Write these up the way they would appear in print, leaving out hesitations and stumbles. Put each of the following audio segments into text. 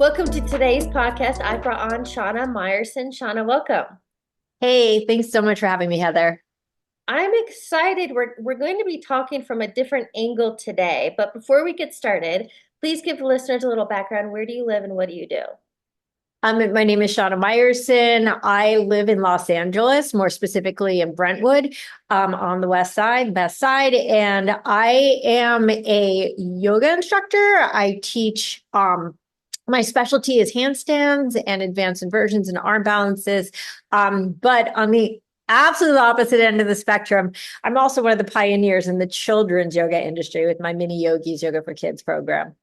Welcome to today's podcast. I brought on Shana Meyerson. Shana, welcome. Hey, thanks so much for having me, Heather. I'm excited. We're going to be talking from a different angle today. But before we get started, please give the listeners a little background. Where do you live and what do you do? My name is Shana Meyerson. I live in Los Angeles, more specifically in Brentwood, on the west side, best side. And I am a yoga instructor. I teach, my specialty is handstands and advanced inversions and arm balances. But on the absolute opposite end of the spectrum, I'm also one of the pioneers in the children's yoga industry with my Mini Yogis Yoga for Kids program.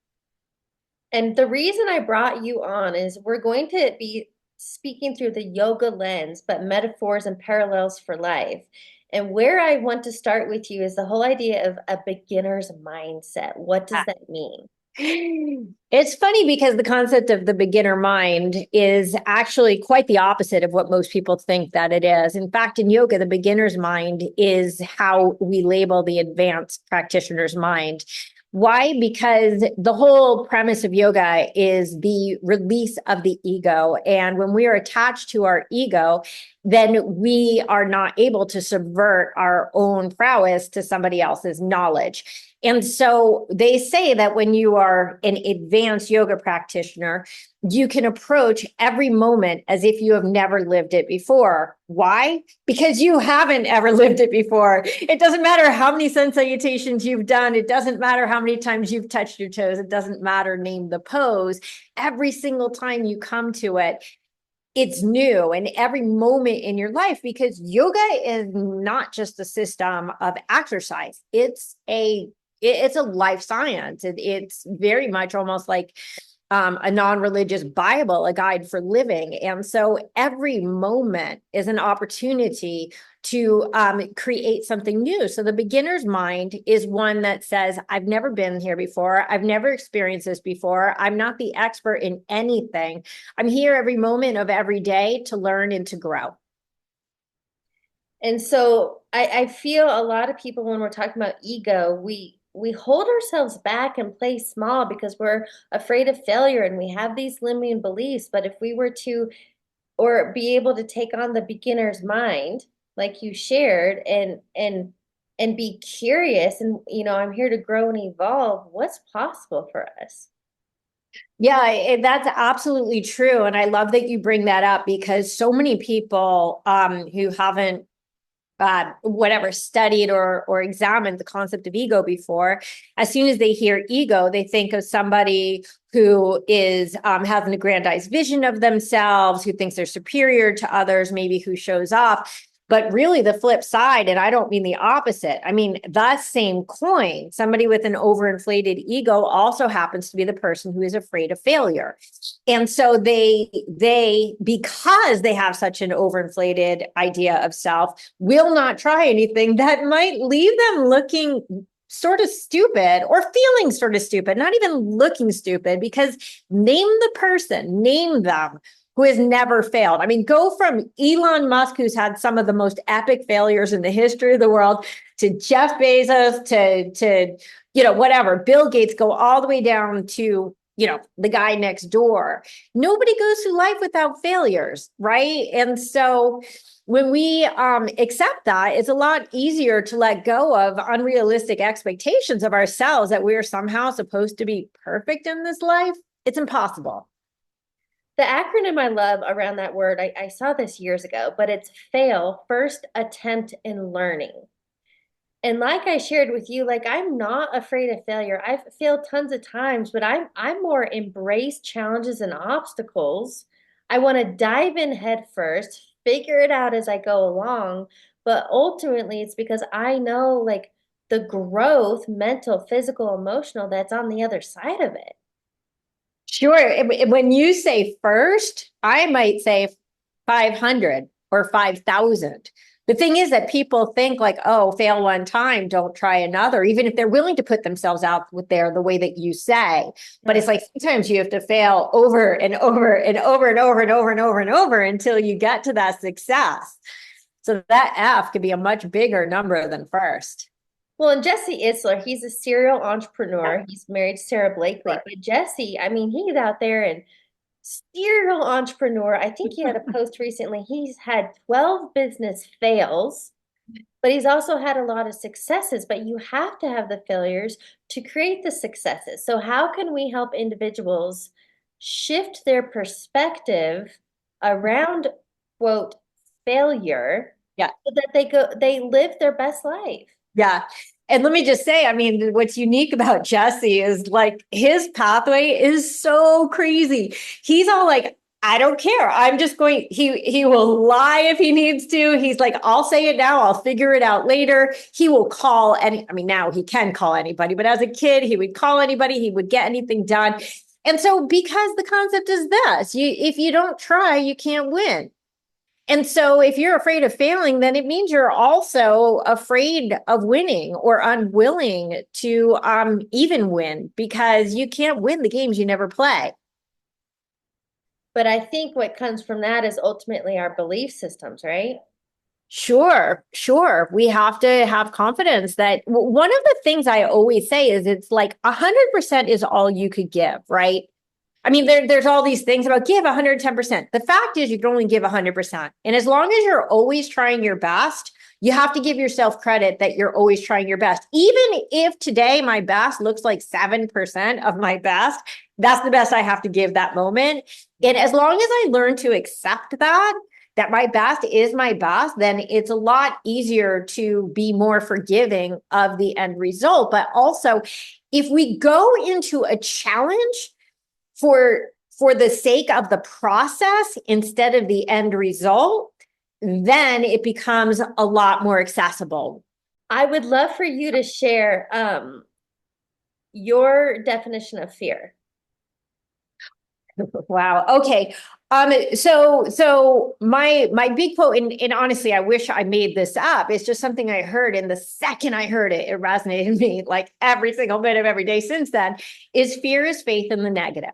And the reason I brought you on is we're going to be speaking through the yoga lens, but metaphors and parallels for life. And where I want to start with you is the whole idea of a beginner's mindset. What does that mean? It's funny because the concept of the beginner mind is actually quite the opposite of what most people think that it is. In fact, in yoga, the beginner's mind is how we label the advanced practitioner's mind. Why? Because the whole premise of yoga is the release of the ego. And when we are attached to our ego, then we are not able to subvert our own prowess to somebody else's knowledge. And so they say that when you are an advanced yoga practitioner, you can approach every moment as if you have never lived it before. Why? Because you haven't ever lived it before. It doesn't matter how many sun salutations you've done. It doesn't matter how many times you've touched your toes. It doesn't matter, name the pose. Every single time you come to it, it's new, and every moment in your life, because yoga is not just a system of exercise. It's a life science. It's very much almost like a non-religious Bible, a guide for living. And so every moment is an opportunity to create something new. So the beginner's mind is one that says, I've never been here before. I've never experienced this before. I'm not the expert in anything. I'm here every moment of every day to learn and to grow. And so I feel a lot of people when we're talking about ego, we hold ourselves back and play small because we're afraid of failure and we have these limiting beliefs. But if we were to or be able to take on the beginner's mind, like you shared, and be curious and I'm here to grow and evolve, what's possible for us? Yeah, that's absolutely true. And I love that you bring that up because so many people who haven't whatever studied or examined the concept of ego before, as soon as they hear ego, they think of somebody who is has an aggrandized vision of themselves, who thinks they're superior to others, maybe who shows off. But really the flip side, and I don't mean the opposite, I mean that same coin, somebody with an overinflated ego also happens to be the person who is afraid of failure. And so they because they have such an overinflated idea of self, will not try anything that might leave them looking sort of stupid or feeling sort of stupid, not even looking stupid, because name the person, name them who has never failed. I mean, go from Elon Musk, who's had some of the most epic failures in the history of the world, to Jeff Bezos, to whatever, Bill Gates, go all the way down to the guy next door. Nobody goes through life without failures, right? And so when we accept that, it's a lot easier to let go of unrealistic expectations of ourselves that we're somehow supposed to be perfect in this life. It's impossible. The acronym I love around that word, I saw this years ago, but it's fail, first attempt in learning. And like I shared with you, like I'm not afraid of failure. I've failed tons of times, but I'm more embrace challenges and obstacles. I want to dive in head first, figure it out as I go along, but ultimately it's because I know like the growth, mental, physical, emotional that's on the other side of it. Sure. When you say first, I might say 500 or 5,000. The thing is that people think like, oh, fail one time, don't try another, even if they're willing to put themselves out with the way that you say. But it's like sometimes you have to fail over and over and over and over and over and over and over until you get to that success. So that F could be a much bigger number than first. Well, and Jesse Itzler, he's a serial entrepreneur. He's married to Sarah Blakely. But Jesse, I mean, he's out there and serial entrepreneur. I think he had a post recently. He's had 12 business fails, but he's also had a lot of successes. But you have to have the failures to create the successes. So, how can we help individuals shift their perspective around, quote, failure Yeah. so that they live their best life? Yeah. And let me just say, I mean, what's unique about Jesse is like his pathway is so crazy. He's all like, I don't care. I'm just going, he will lie if he needs to. He's like, I'll say it now, I'll figure it out later. He will call I mean, now he can call anybody, but as a kid, he would call anybody, he would get anything done. And so because the concept is this, if you don't try, you can't win. And so if you're afraid of failing, then it means you're also afraid of winning or unwilling to even win, because you can't win the games you never play. But I think what comes from that is ultimately our belief systems, right? Sure, sure. We have to have confidence that one of the things I always say is it's like 100% is all you could give, right? I mean, there's all these things about give 110%. The fact is, you can only give 100%. And as long as you're always trying your best, you have to give yourself credit that you're always trying your best. Even if today my best looks like 7% of my best, that's the best I have to give that moment. And as long as I learn to accept that my best is my best, then it's a lot easier to be more forgiving of the end result. But also, if we go into a challenge for the sake of the process instead of the end result, then it becomes a lot more accessible. I would love for you to share your definition of fear. Wow. Okay. So my big quote, and honestly, I wish I made this up. It's just something I heard, and the second I heard it, it resonated with me like every single bit of every day since then, is fear is faith in the negative.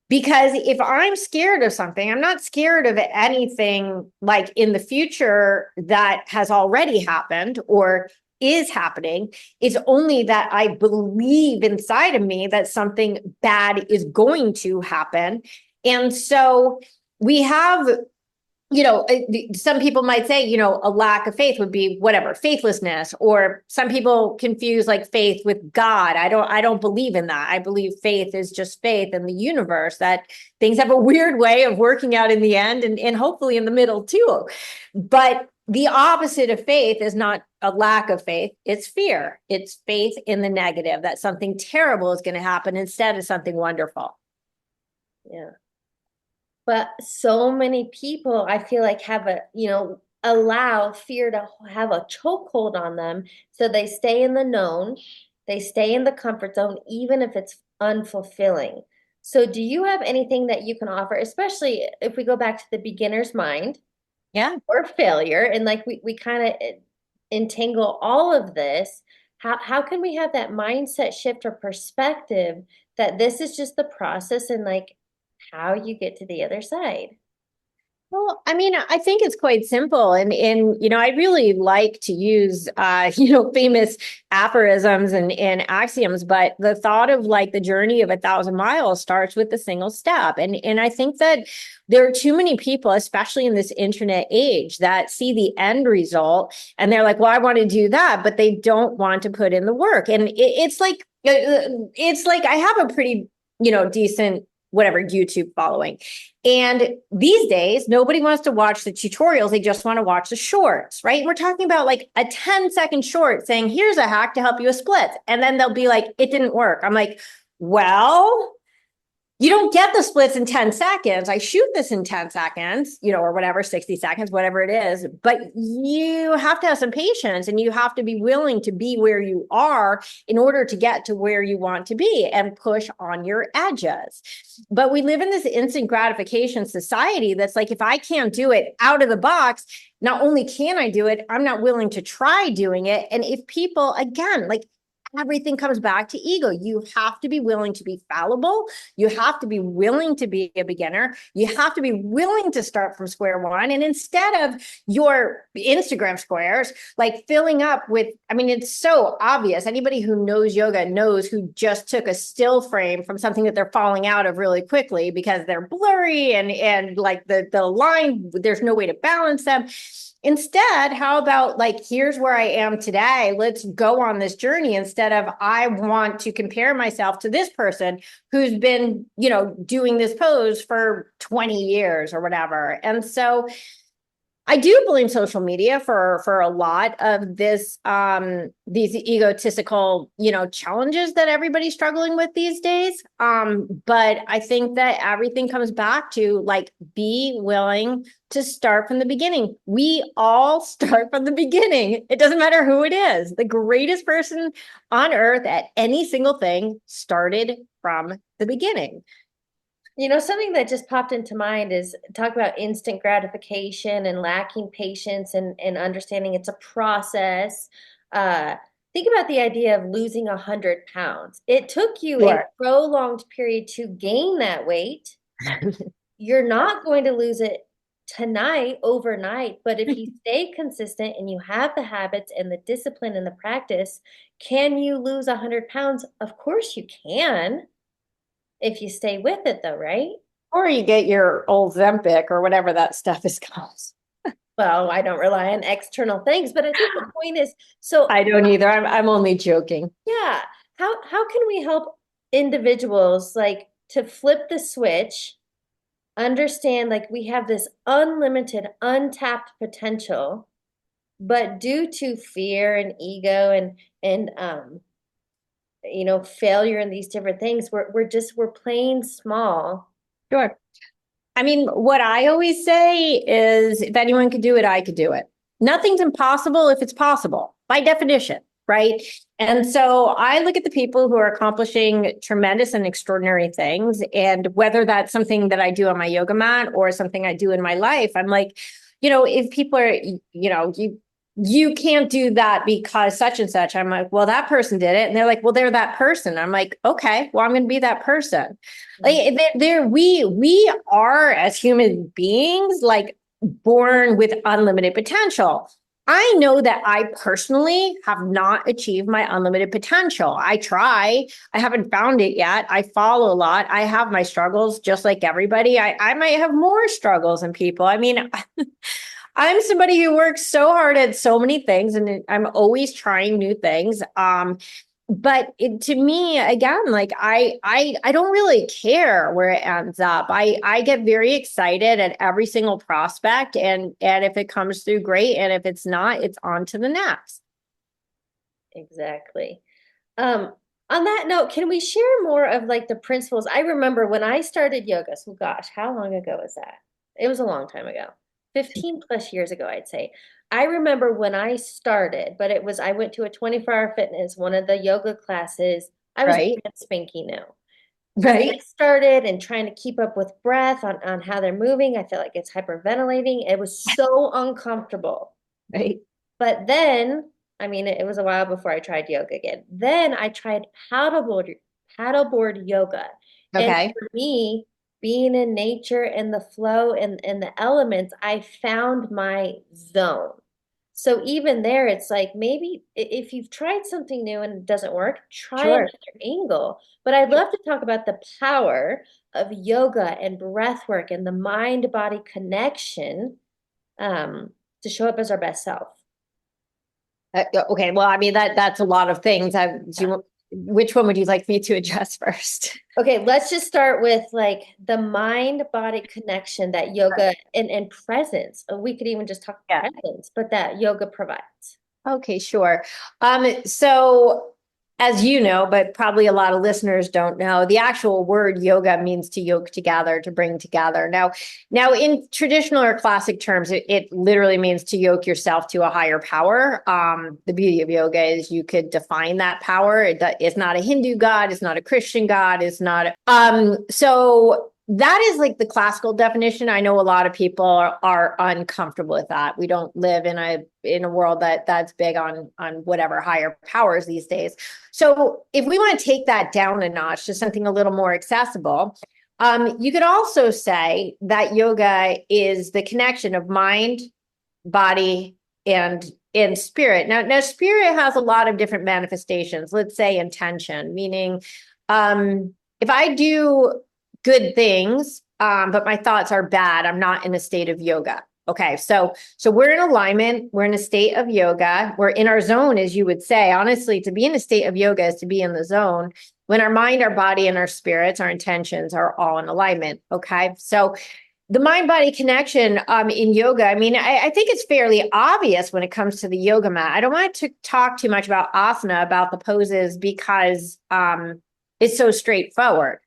Because if I'm scared of something, I'm not scared of anything like in the future that has already happened or is happening. It's only that I believe inside of me that something bad is going to happen. And so we have, some people might say, a lack of faith would be whatever, faithlessness, or some people confuse like faith with God. I don't believe in that. I believe faith is just faith in the universe, that things have a weird way of working out in the end and hopefully in the middle too. But the opposite of faith is not a lack of faith. It's fear. It's faith in the negative, that something terrible is going to happen instead of something wonderful. Yeah. But so many people, I feel like have allow fear to have a chokehold on them. So they stay in the known, they stay in the comfort zone, even if it's unfulfilling. So do you have anything that you can offer, especially if we go back to the beginner's mind Yeah. or failure, and like we kind of entangle all of this? How can we have that mindset shift or perspective that this is just the process and like how you get to the other side? Well, I mean, I think it's quite simple. And I really like to use famous aphorisms and axioms, but the thought of like the journey of 1,000 miles starts with a single step. And I think that there are too many people, especially in this internet age, that see the end result and they're like, well, I want to do that, but they don't want to put in the work. And it's like I have a pretty, decent whatever YouTube following. And these days, nobody wants to watch the tutorials. They just want to watch the shorts, right? We're talking about like a 10-second short saying, here's a hack to help you with splits. And then they'll be like, it didn't work. I'm like, well, you don't get the splits in 10 seconds. I shoot this in 10 seconds, or whatever, 60 seconds, whatever it is. But you have to have some patience and you have to be willing to be where you are in order to get to where you want to be and push on your edges. But we live in this instant gratification society that's like, if I can't do it out of the box, not only can I do it, I'm not willing to try doing it. And if people, again, like, everything comes back to ego. You have to be willing to be fallible. You have to be willing to be a beginner. You have to be willing to start from square one. And instead of your Instagram squares, like filling up with, I mean, it's so obvious. Anybody who knows yoga knows who just took a still frame from something that they're falling out of really quickly because they're blurry and like the line, there's no way to balance them. Instead, how about like, here's where I am today. Let's go on this journey instead of I want to compare myself to this person who's been, doing this pose for 20 years or whatever. And so I do blame social media for a lot of this these egotistical, challenges that everybody's struggling with these days. But I think that everything comes back to like be willing to start from the beginning. We all start from the beginning. It doesn't matter who it is. The greatest person on earth at any single thing started from the beginning. Something that just popped into mind is talk about instant gratification and lacking patience and understanding it's a process. Think about the idea of losing 100 pounds. It took you a Sure. prolonged period to gain that weight. You're not going to lose it tonight, overnight, but if you stay consistent and you have the habits and the discipline and the practice, can you lose 100 pounds? Of course you can. If you stay with it though, right? Or you get your old Zempic or whatever that stuff is called. Well, I don't rely on external things, but I think the point is, so I don't either. I'm only joking. yeah, how can we help individuals like to flip the switch, understand like we have this unlimited, untapped potential, but due to fear and ego and failure in these different things, we're playing small. Sure. I mean, what I always say is if anyone could do it, I could do it. Nothing's impossible if it's possible by definition, right? And so I look at the people who are accomplishing tremendous and extraordinary things. And whether that's something that I do on my yoga mat or something I do in my life, I'm like, if people are, you can't do that because such and such. I'm like, well, that person did it. And they're like, well, they're that person. I'm like, okay, well, I'm going to be that person. Like we are as human beings, like born with unlimited potential. I know that I personally have not achieved my unlimited potential. I try. I haven't found it yet. I follow a lot. I have my struggles just like everybody. I might have more struggles than people. I mean, I'm somebody who works so hard at so many things and I'm always trying new things. But to me, again, like I don't really care where it ends up. I get very excited at every single prospect and if it comes through, great. And if it's not, it's on to the next. Exactly. On that note, can we share more of like the principles? I remember when I started yoga, so gosh, how long ago was that? It was a long time ago. 15 plus years ago, I'd say. I remember when I started, but I went to a 24-hour fitness, one of the yoga classes. I was Right. brand spanking new. I Right. started and trying to keep up with breath on how they're moving. I feel like it's hyperventilating. It was so uncomfortable. Right. But then, I mean, it was a while before I tried yoga again. Then I tried paddleboard yoga. And Okay. for me, being in nature and the flow and the elements, I found my zone. So even there, it's like maybe if you've tried something new and it doesn't work, try Sure. another angle. But I'd love to talk about the power of yoga and breath work and the mind-body connection to show up as our best self. Okay. Well, I mean, that's a lot of things. Which one would you like me to address first? Okay, let's just start with like the mind-body connection that yoga and presence. We could even just talk Yeah. presence, but that yoga provides. Okay, sure. So as you know, but probably a lot of listeners don't know, the actual word yoga means to yoke together, to bring together. Now in traditional or classic terms, it literally means to yoke yourself to a higher power. The beauty of yoga is you could define that power. It's not a Hindu god, it's not a Christian god, it's not. So that is like the classical definition. I know a lot of people are uncomfortable with that. We don't live in a world that's big on whatever higher powers these days. So if we want to take that down a notch to something a little more accessible, you could also say that yoga is the connection of mind, body, and spirit. Now spirit has a lot of different manifestations. Let's say intention, meaning if I do good things, but my thoughts are bad, I'm not in a state of yoga. Okay, so we're in alignment, we're in a state of yoga, we're in our zone, as you would say. Honestly, to be in a state of yoga is to be in the zone when our mind, our body, and our spirits, our intentions are all in alignment. Okay, so the mind body connection in yoga, I mean, I think it's fairly obvious when it comes to the yoga mat. I don't want to talk too much about asana, about the poses, because it's so straightforward.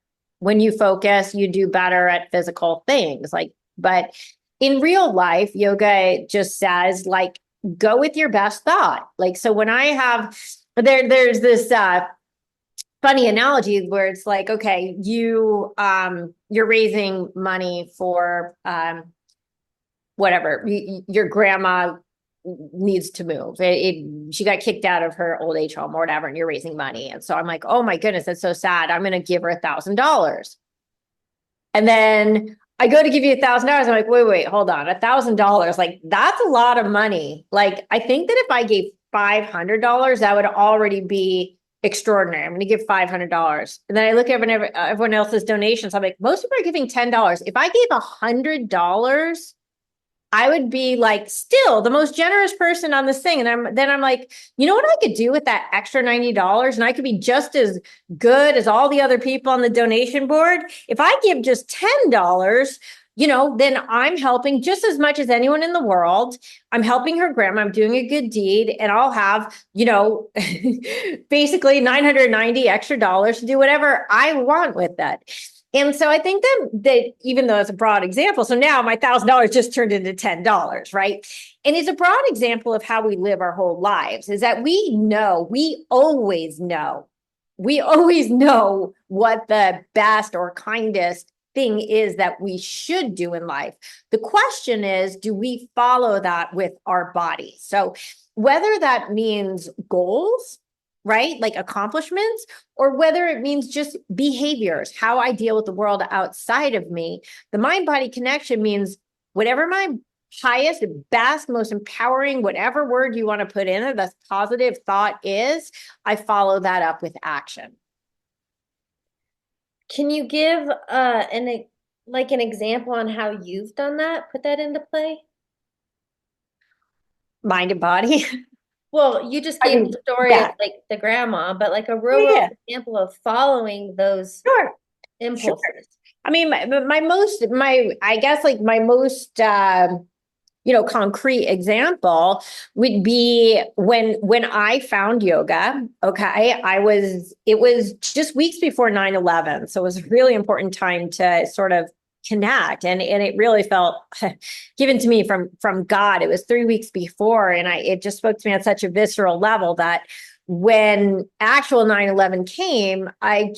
When you focus, you do better at physical things. But in real life, yoga just says, like, go with your best thought. Like, so when I have there's this funny analogy where it's like, okay, you're raising money for whatever, your grandma needs to move. She got kicked out of her old age home or whatever, and you're raising money. And so I'm like, oh my goodness, that's so sad. I'm going to give her $1,000. And then I go to give you $1,000. I'm like, wait, hold on. $1,000. Like, that's a lot of money. Like, I think that if I gave $500, that would already be extraordinary. I'm going to give $500. And then I look at everyone else's donations. I'm like, most people are giving $10. If I gave $100, I would be like still the most generous person on this thing. And I'm like, you know what I could do with that extra $90? And I could be just as good as all the other people on the donation board. If I give just $10, then I'm helping just as much as anyone in the world. I'm helping her grandma. I'm doing a good deed, and I'll have, basically 990 extra dollars to do whatever I want with that. And so I think that even though it's a broad example, so now my $1,000 just turned into $10, right? And it's a broad example of how we live our whole lives, is that we always know what the best or kindest thing is that we should do in life. The question is, do we follow that with our body? So whether that means goals, right? Like accomplishments, or whether it means just behaviors, how I deal with the world outside of me. The mind body connection means whatever my highest, best, most empowering, whatever word you want to put in it, the positive thought is, I follow that up with action. Can you give an example on how you've done that? Put that into play? Mind and body. Well, you just I gave mean, the story of yeah, like the grandma, but like a real world yeah, example of following those sure, sure. impulses. I mean, I guess like my most, concrete example would be when I found yoga. Okay. It was just weeks before 9/11. So it was a really important time to sort of connect. And it really felt given to me from God. It was 3 weeks before. And it just spoke to me on such a visceral level that when actual 9/11 came, I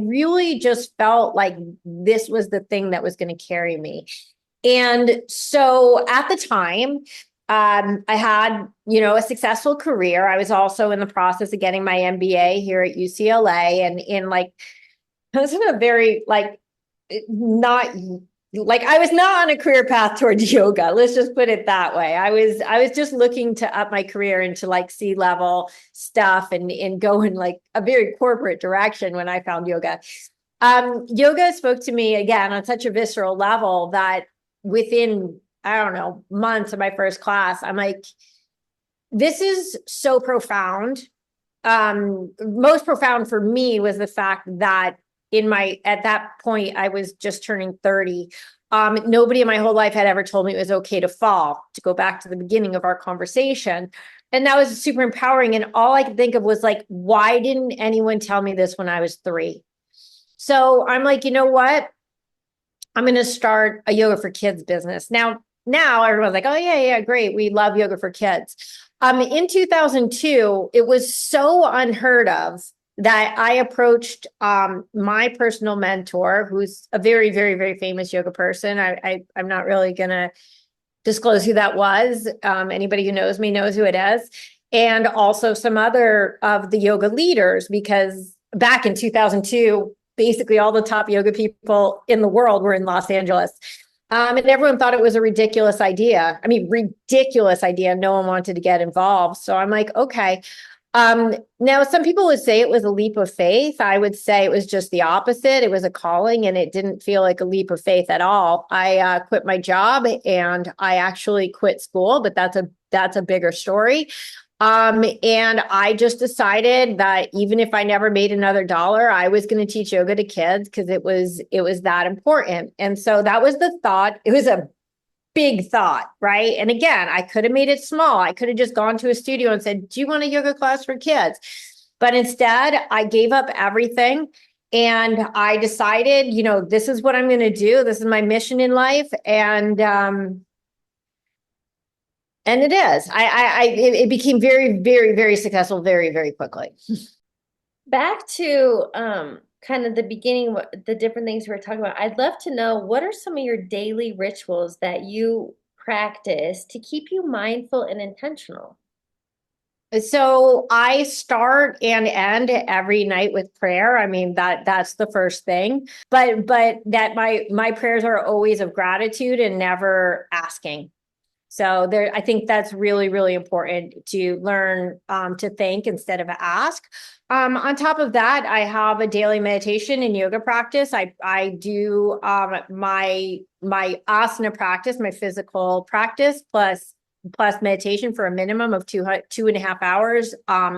really just felt like this was the thing that was going to carry me. And so at the time, I had, a successful career. I was also in the process of getting my MBA here at UCLA, and I was in a very not I was not on a career path towards yoga. Let's just put it that way. I was just looking to up my career into like C-level stuff and go in like a very corporate direction when I found yoga. Yoga spoke to me again on such a visceral level that within, I don't know, months of my first class, I'm like, this is so profound. Most profound for me was the fact that at that point, I was just turning 30. Nobody in my whole life had ever told me it was okay to fall, to go back to the beginning of our conversation. And that was super empowering. And all I could think of was like, why didn't anyone tell me this when I was 3? So I'm like, you know what? I'm going to start a yoga for kids business. Now everyone's like, oh yeah, great. We love yoga for kids. In 2002, it was so unheard of that I approached my personal mentor, who's a very, very, very famous yoga person. I'm not really gonna disclose who that was. Anybody who knows me knows who it is, and also some other of the yoga leaders, because back in 2002, basically all the top yoga people in the world were in Los Angeles. And everyone thought it was a ridiculous idea. I mean, ridiculous idea. No one wanted to get involved. So I'm like, okay. Now, some people would say it was a leap of faith. I would say it was just the opposite. It was a calling, and it didn't feel like a leap of faith at all. I quit my job and I actually quit school, but that's a bigger story. And I just decided that even if I never made another dollar, I was going to teach yoga to kids because it was that important. And so that was the thought. It was a big thought, right? And again, I could have made it small. I could have just gone to a studio and said, "Do you want a yoga class for kids?" But instead, I gave up everything and I decided, this is what I'm going to do. This is my mission in life, and it is. It became very, very, very successful very, very quickly. Back to kind of the beginning, the different things we were talking about. I'd love to know, what are some of your daily rituals that you practice to keep you mindful and intentional? So I start and end every night with prayer. I mean, that's the first thing. But that my prayers are always of gratitude and never asking. So there, I think that's really, really important to learn to thank instead of ask. On top of that, I have a daily meditation and yoga practice. I do my asana practice, my physical practice, plus meditation for a minimum of 2.5 hours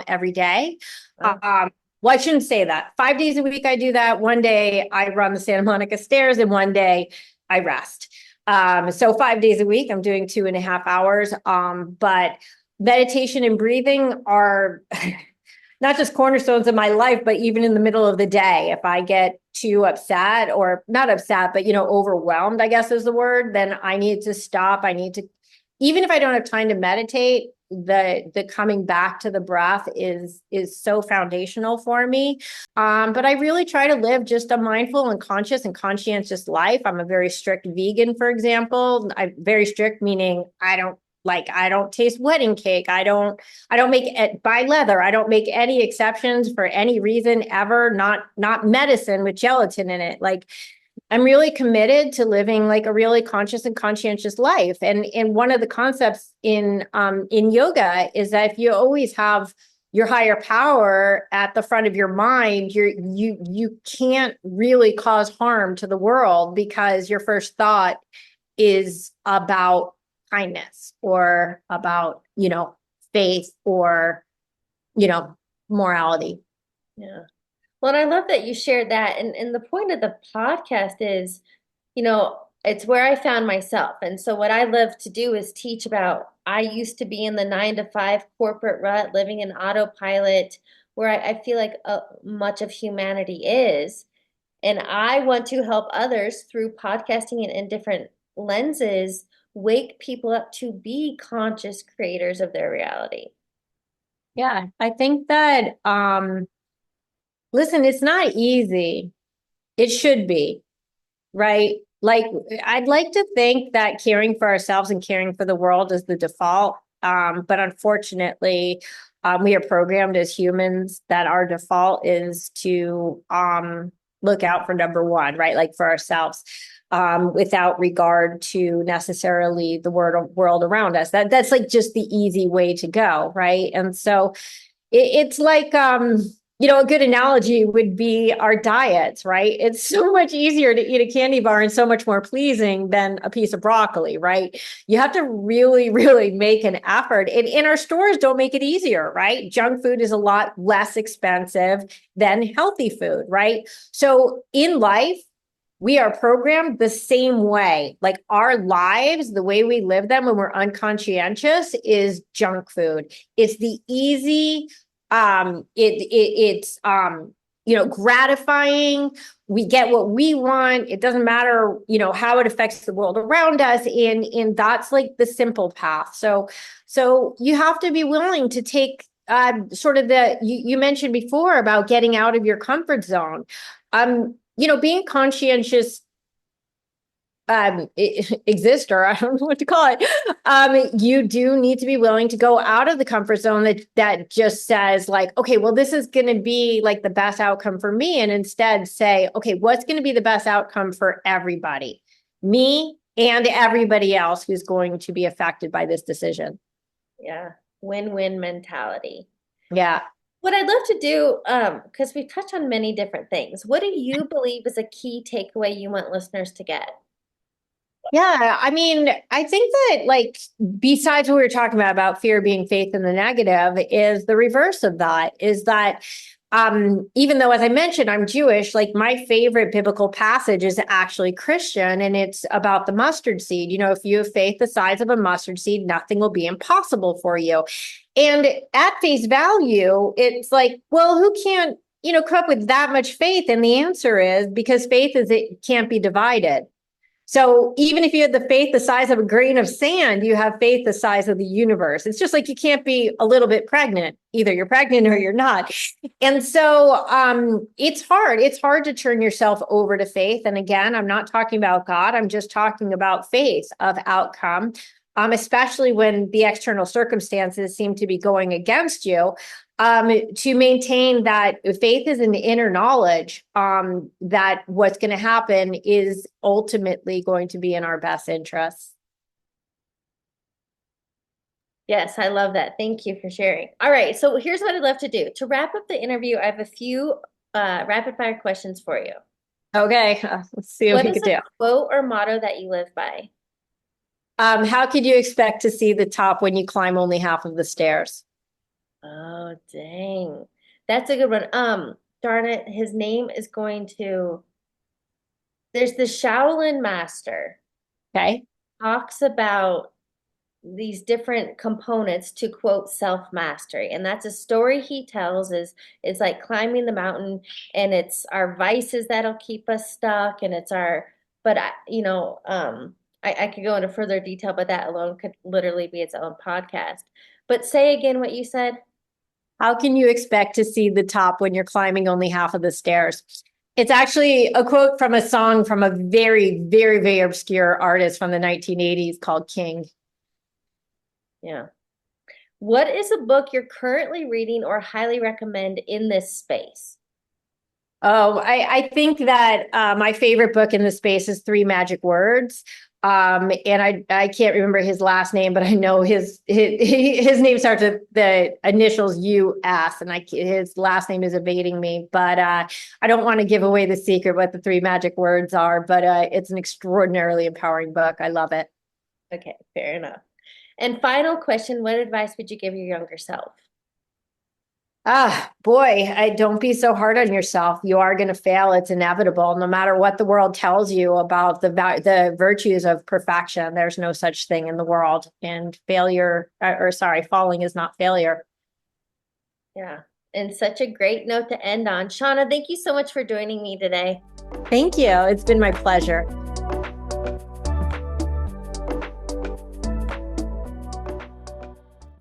every day. Wow. Well, I shouldn't say that. 5 days a week I do that. One day I run the Santa Monica stairs, and one day I rest. So 5 days a week, I'm doing 2.5 hours. But meditation and breathing are not just cornerstones of my life, but even in the middle of the day, if I get too upset, or not upset, but overwhelmed, I guess is the word, then I need to stop. I need to, even if I don't have time to meditate, the coming back to the breath is so foundational for me. But I really try to live just a mindful and conscious and conscientious life. I'm a very strict vegan, for example. I'm very strict, meaning I don't taste wedding cake. I don't make it by leather. I don't make any exceptions for any reason ever, not medicine with gelatin in it. Like, I'm really committed to living like a really conscious and conscientious life. And one of the concepts in yoga is that if you always have your higher power at the front of your mind, you can't really cause harm to the world, because your first thought is about kindness, or about, faith, or, morality. Yeah. Well, and I love that you shared that. And the point of the podcast is, it's where I found myself. And so what I love to do is teach about, I used to be in the 9 to 5 corporate rut, living in autopilot, where I feel like much of humanity is. And I want to help others through podcasting and different lenses, wake people up to be conscious creators of their reality. Yeah, I think that listen, it's not easy. It should be, right? Like, I'd like to think that caring for ourselves and caring for the world is the default. But unfortunately, we are programmed as humans that our default is to look out for number one, right? Like, for ourselves, without regard to necessarily the world around us. That's like just the easy way to go, right? And so it's like a good analogy would be our diets, right? It's so much easier to eat a candy bar and so much more pleasing than a piece of broccoli, right? You have to really, really make an effort. And our stores don't make it easier, right? Junk food is a lot less expensive than healthy food, right? So in life, we are programmed the same way. Like, our lives, the way we live them when we're unconscientious, is junk food. It's the easy, it's gratifying. We get what we want. It doesn't matter, how it affects the world around us. And that's like the simple path. So you have to be willing to take sort of you mentioned before about getting out of your comfort zone. Being conscientious exister, I don't know what to call it. You do need to be willing to go out of the comfort zone that just says like, okay, well, this is going to be like the best outcome for me. And instead say, okay, what's going to be the best outcome for everybody, me and everybody else who's going to be affected by this decision. Yeah. Win-win mentality. Yeah. What I'd love to do, because we touch on many different things, what do you believe is a key takeaway you want listeners to get? Yeah, I mean, I think that like besides what we were talking about fear being faith in the negative, is the reverse of that, is that even though as I mentioned, I'm Jewish, like my favorite biblical passage is actually Christian, and it's about the mustard seed. If you have faith the size of a mustard seed, nothing will be impossible for you. And at face value, it's like, well, who can't, come up with that much faith? And the answer is because faith is it can't be divided. So even if you had the faith the size of a grain of sand, you have faith the size of the universe. It's just like you can't be a little bit pregnant. Either you're pregnant or you're not. And so it's hard. It's hard to turn yourself over to faith. And again, I'm not talking about God. I'm just talking about faith of outcome, especially when the external circumstances seem to be going against you. To maintain that faith is an inner knowledge that what's going to happen is ultimately going to be in our best interests. Yes, I love that. Thank you for sharing. All right, so here's what I'd love to do. To wrap up the interview, I have a few rapid fire questions for you. Okay, let's see what What we is could a do. quote or motto that you live by? How could you expect to see the top when you climb only half of the stairs? Oh, dang. That's a good one. Darn it, his name is going to, there's the Shaolin master Okay. talks about these different components to quote self-mastery. And that's a story he tells is like climbing the mountain, and it's our vices that'll keep us stuck, and it's our, but I could go into further detail, but that alone could literally be its own podcast. But say again what you said. How can you expect to see the top when you're climbing only half of the stairs? It's actually a quote from a song from a very, very, very obscure artist from the 1980s called King. Yeah. What is a book you're currently reading or highly recommend in this space? Oh, I think that my favorite book in the space is Three Magic Words. And I can't remember his last name, but I know his name starts with the initials US, and his last name is evading me. But I don't want to give away the secret what the Three Magic Words are. But it's an extraordinarily empowering book. I love it. Okay, fair enough. And final question, what advice would you give your younger self? Boy, don't be so hard on yourself. You are going to fail. It's inevitable. No matter what the world tells you about the virtues of perfection, there's no such thing in the world. And falling is not failure. Yeah, and such a great note to end on. Shana, thank you so much for joining me today. Thank you. It's been my pleasure.